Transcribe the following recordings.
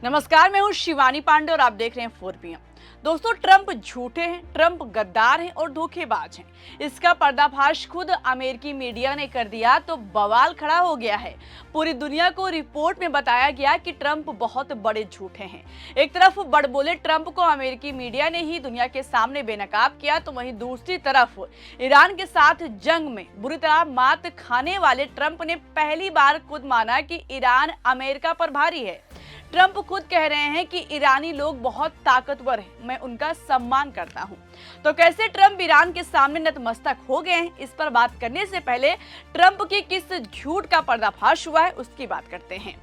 नमस्कार, मैं हूं शिवानी पांडे और आप देख रहे हैं 4PM। दोस्तों, ट्रंप झूठे हैं, ट्रंप गद्दार हैं और धोखेबाज हैं। इसका पर्दाफाश खुद अमेरिकी मीडिया ने कर दिया तो बवाल खड़ा हो गया है। पूरी दुनिया को रिपोर्ट में बताया गया कि ट्रंप बहुत बड़े झूठे हैं। एक तरफ बड़बोले ट्रंप को अमेरिकी मीडिया ने ही दुनिया के सामने बेनकाब किया, तो वहीं दूसरी तरफ ईरान के साथ जंग में बुरी तरह मात खाने वाले ट्रंप ने पहली बार खुद माना कि ईरान अमेरिका पर भारी है। ट्रंप खुद कह रहे हैं कि ईरानी लोग बहुत ताकतवर हैं, मैं उनका सम्मान करता हूं। तो कैसे ट्रंप ईरान के सामने नतमस्तक हो गए हैं, इस पर बात करने से पहले ट्रंप की किस झूठ का पर्दाफाश हुआ है उसकी बात करते हैं।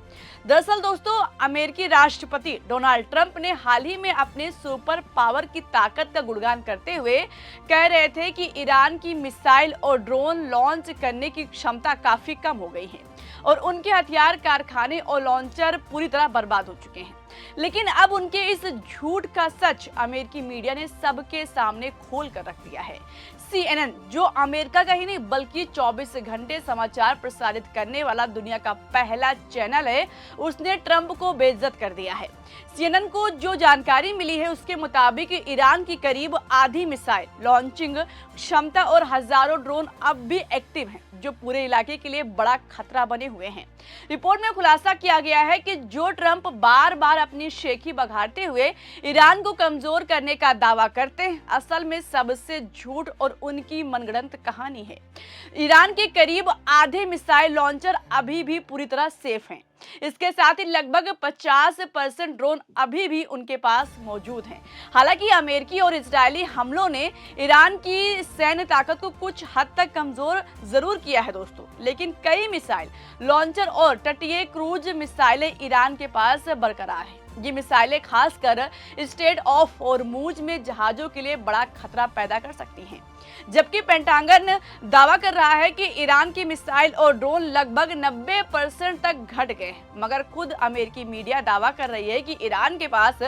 दरअसल दोस्तों, अमेरिकी राष्ट्रपति डोनाल्ड ट्रंप ने हाल ही में अपने सुपर पावर की ताकत का गुणगान करते हुए कह रहे थे कि ईरान की मिसाइल और ड्रोन लॉन्च करने की क्षमता काफी कम हो गई है और उनके हथियार कारखाने और लॉन्चर पूरी तरह बर्बाद हो चुके हैं। लेकिन अब उनके इस झूठ का सच अमेरिकी मीडिया ने सबके सामने खोल कर रख दिया है। CNN, जो अमेरिका का ही नहीं बल्कि 24 घंटे समाचार प्रसारित करने वाला दुनिया का पहला चैनल है, उसने ट्रंप को बेइज्जत कर दिया है। CNN को जो जानकारी मिली है उसके मुताबिक ईरान की करीब आधी मिसाइल लॉन्चिंग क्षमता और हजारों ड्रोन अब भी एक्टिव हैं, जो पूरे इलाके के लिए बड़ा खतरा बने हुए हैं। रिपोर्ट में खुलासा किया गया है कि जो ट्रंप बार बार अपनी शेखी बघाड़ते हुए ईरान को कमजोर करने का दावा करते हैं, असल में सबसे झूठ और उनकी मनगढ़ंत कहानी है। ईरान के करीब आधे मिसाइल लॉन्चर अभी भी पूरी तरह सेफ हैं। इसके साथ ही लगभग 50% ड्रोन अभी भी उनके पास मौजूद हैं। हालांकि अमेरिकी और इजरायली हमलों ने ईरान की सैन्य ताकत को कुछ हद तक कमजोर जरूर किया है दोस्तों, लेकिन कई मिसाइल लॉन्चर और तटीय क्रूज मिसाइलें ईरान के पास बरकरार हैं। ये मिसाइलें खासकर स्ट्रेट ऑफ हॉर्मुज में जहाजों के लिए बड़ा खतरा पैदा कर सकती हैं। जबकि पेंटागन दावा कर रहा है कि ईरान की मिसाइल और ड्रोन लगभग 90% तक घट गए, मगर खुद अमेरिकी मीडिया दावा कर रही है कि ईरान के पास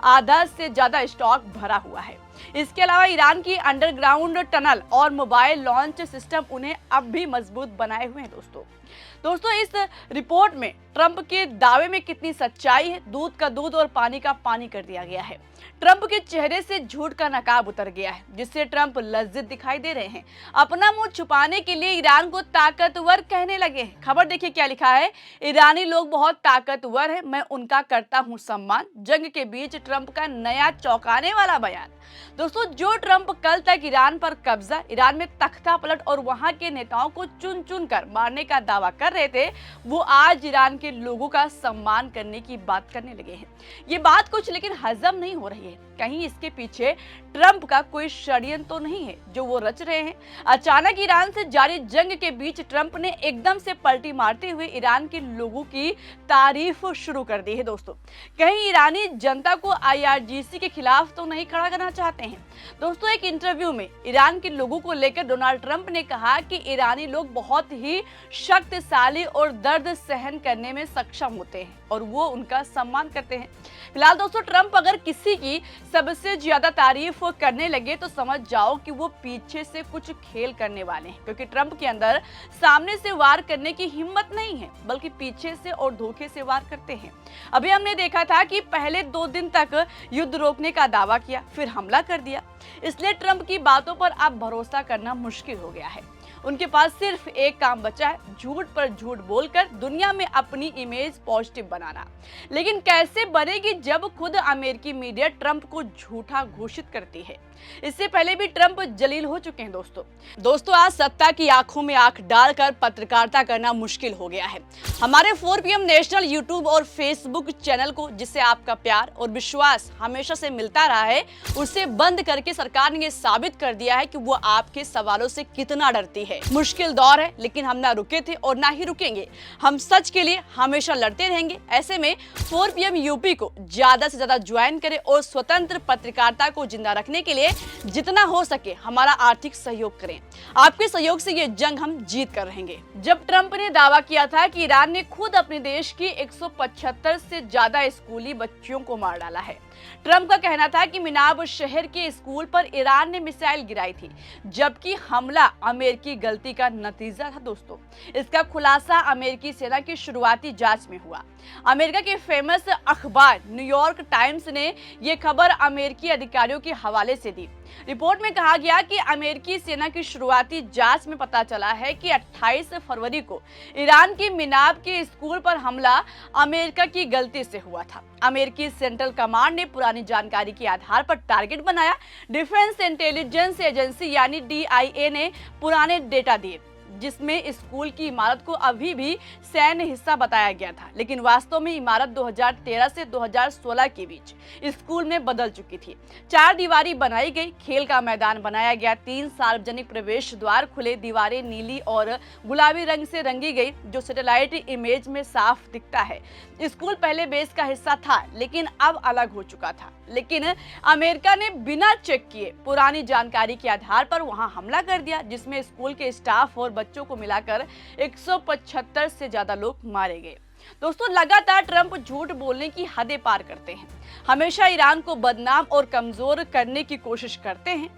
आधा से ज्यादा स्टॉक भरा हुआ है। इसके अलावा ईरान की अंडरग्राउंड टनल और मोबाइल लॉन्च सिस्टम उन्हें अब भी मजबूत बनाए हुए हैं। दोस्तों, इस रिपोर्ट में ट्रंप के दावे में कितनी सच्चाई है, दूध का दूध और पानी का पानी कर दिया गया है। ट्रंप के चेहरे से झूठ का नकाब उतर गया है, जिससे ट्रंप लज्जित दिखाई दे रहे हैं। अपना मुंह छुपाने के लिए ईरान को ताकतवर कहने लगे हैं। खबर देखिए क्या लिखा है, ईरानी लोग बहुत ताकतवर हैं, मैं उनका करता हूं सम्मान। जंग के बीच ट्रंप का नया चौंकाने वाला बयान। दोस्तों, जो ट्रंप कल तक ईरान पर कब्जा, ईरान में तख्ता पलट और वहां के नेताओं को चुन चुन कर मारने का दावा कर रहे थे, वो आज ईरान के लोगों का सम्मान करने की बात करने लगे हैं। ये बात कुछ लेकिन हजम नहीं हो रही है। कहीं इसके पीछे ट्रंप का कोई षड्यंत्र तो नहीं है जो वो रच रहे हैं। अचानक ईरान से जारी जंग के बीच ट्रंप ने एकदम से पलटी मारते हुए ईरान के लोगों की तारीफ शुरू कर दी है। दोस्तों, कहीं ईरानी जनता को IRGC के खिलाफ तो नहीं खड़ा करना चाहते हैं। दोस्तों, एक इंटरव्यू में ईरान के लोगों को लेकर डोनाल्ड ट्रंप ने कहा कि ईरानी लोग बहुत ही शक्तिशाली और दर्द सहन करने में सक्षम होते हैं और वो उनका सम्मान करते हैं। फिलहाल दोस्तों, ट्रंप अगर किसी की सबसे ज्यादा तारीफ करने लगे तो समझ जाओ कि वो पीछे से कुछ खेल करने वाले हैं, क्योंकि ट्रंप के अंदर सामने से वार करने की हिम्मत नहीं है, बल्कि पीछे से और धोखे से वार करते हैं। अभी हमने देखा था कि पहले 2 दिन तक युद्ध रोकने का दावा किया, फिर हमला कर दिया। इसलिए ट्रंप की बातों पर अब भरोसा करना मुश्किल हो गया है। उनके पास सिर्फ एक काम बचा है, झूठ पर झूठ बोलकर दुनिया में अपनी इमेज पॉजिटिव बनाना। लेकिन कैसे बनेगी जब खुद अमेरिकी मीडिया ट्रंप को झूठा घोषित करती है। इससे पहले भी ट्रंप जलील हो चुके हैं। दोस्तों, आज सत्ता की आंखों में आंख डालकर पत्रकारिता करना मुश्किल हो गया है। हमारे 4PM नेशनल यूट्यूब और फेसबुक चैनल को, जिससे आपका प्यार और विश्वास हमेशा से मिलता रहा है, उसे बंद करके सरकार ने ये साबित कर दिया है कि वो आपके सवालों से कितना डरती है। मुश्किल दौर है, लेकिन हम ना रुके थे और ना ही रुकेंगे। हम सच के लिए हमेशा लड़ते रहेंगे। ऐसे में 4PM यूपी को ज्यादा से ज्यादा ज्वाइन करें और स्वतंत्र पत्रकारिता को जिंदा रखने के लिए जितना हो सके हमारा आर्थिक सहयोग करें। आपके सहयोग से ये जंग हम जीत कर रहेंगे। जब ट्रंप ने दावा किया था कि ईरान ने खुद अपने देश की 175 से ज्यादा स्कूली बच्चियों को मार डाला है, ट्रंप का कहना था कि मिनाब शहर के स्कूल पर ईरान ने मिसाइल गिराई थी, जबकि हमला अमेरिकी गलती का नतीजा था दोस्तों। इसका खुलासा अमेरिकी सेना की शुरुआती जांच में हुआ। अमेरिका के फेमस अखबार न्यूयॉर्क टाइम्स ने यह खबर अमेरिकी अधिकारियों के हवाले से दी। रिपोर्ट में कहा गया कि अमेरिकी सेना की शुरुआती जांच में पता चला है कि 28 फरवरी को ईरान की मिनाब के स्कूल पर हमला अमेरिका की गलती से हुआ था। अमेरिकी सेंट्रल कमांड ने पुरानी जानकारी के आधार पर टारगेट बनाया। डिफेंस इंटेलिजेंस एजेंसी यानी DIA ने पुराने डेटा दिए, जिसमें स्कूल की इमारत को अभी भी सैन्य हिस्सा बताया गया था, लेकिन वास्तव में इमारत 2013 से 2016 के बीच स्कूल में बदल चुकी थी। 4 दीवारी बनाई गई, खेल का मैदान बनाया गया, 3 सार्वजनिक प्रवेश द्वार खुले, दीवारें नीली और गुलाबी रंग से रंगी गई, जो सैटेलाइट इमेज में साफ दिखता है। स्कूल पहले बेस का हिस्सा था, लेकिन अब अलग हो चुका था। लेकिन अमेरिका ने बिना चेक किए पुरानी जानकारी के आधार पर वहां हमला कर दिया, जिसमें स्कूल के स्टाफ और बच्चों को मिलाकर 175 से ज्यादा लोग मारे गए। दोस्तों, लगातार ट्रंप झूठ बोलने की हदें पार करते हैं, हमेशा ईरान को बदनाम और कमजोर करने की कोशिश करते हैं,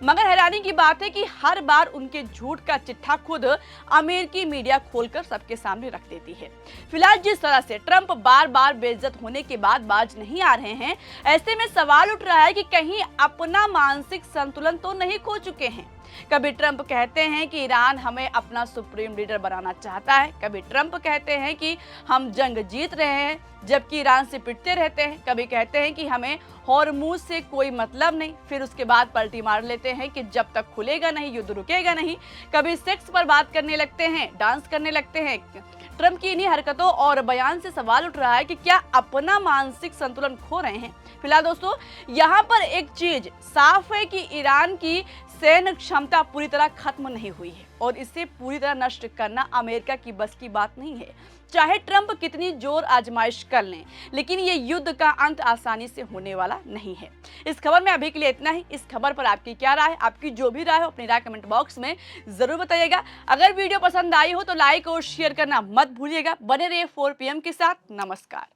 मगर हैरानी की बात है कि हर बार उनके झूठ का चिट्ठा खुद अमेरिकी मीडिया खोलकर सबके सामने रख देती है। फिलहाल जिस तरह से ट्रंप बार बार बेइज्जत होने के बाद बाज नहीं आ रहे हैं, ऐसे में सवाल उठ रहा है कि कहीं अपना मानसिक संतुलन तो नहीं खो चुके हैं। कभी ट्रंप कहते हैं कि ईरान हमें अपना सुप्रीम लीडर बनाना चाहता है, कभी ट्रंप कहते हैं कि हम जंग जीत रहे हैं जबकि ईरान से पिटते रहते हैं, कभी कहते हैं कि हमें हॉर्मुज से कोई मतलब नहीं, फिर उसके बाद पलटी मार लेते हैं कि जब तक खुलेगा नहीं युद्ध रुकेगा नहीं। कभी सेक्स पर बात करने लगते हैं, डांस करने लगते हैं। ट्रंप की इन्हीं हरकतों और बयान से सवाल उठ रहा है कि क्या अपना मानसिक संतुलन खो रहे हैं। फिलहाल दोस्तों, यहाँ पर एक चीज साफ है कि ईरान की सैन्य क्षमता पूरी तरह खत्म नहीं हुई है और इसे पूरी तरह नष्ट करना अमेरिका की बस की बात नहीं है। चाहे ट्रंप कितनी जोर आजमाइश कर लें, लेकिन ये युद्ध का अंत आसानी से होने वाला नहीं है। इस खबर में अभी के लिए इतना ही। इस खबर पर आपकी क्या राय है? आपकी जो भी राय हो अपनी राय कमेंट बॉक्स में जरूर बताइएगा। अगर वीडियो पसंद आई हो तो लाइक और शेयर करना मत भूलिएगा। बने रहिए 4 PM के साथ। नमस्कार।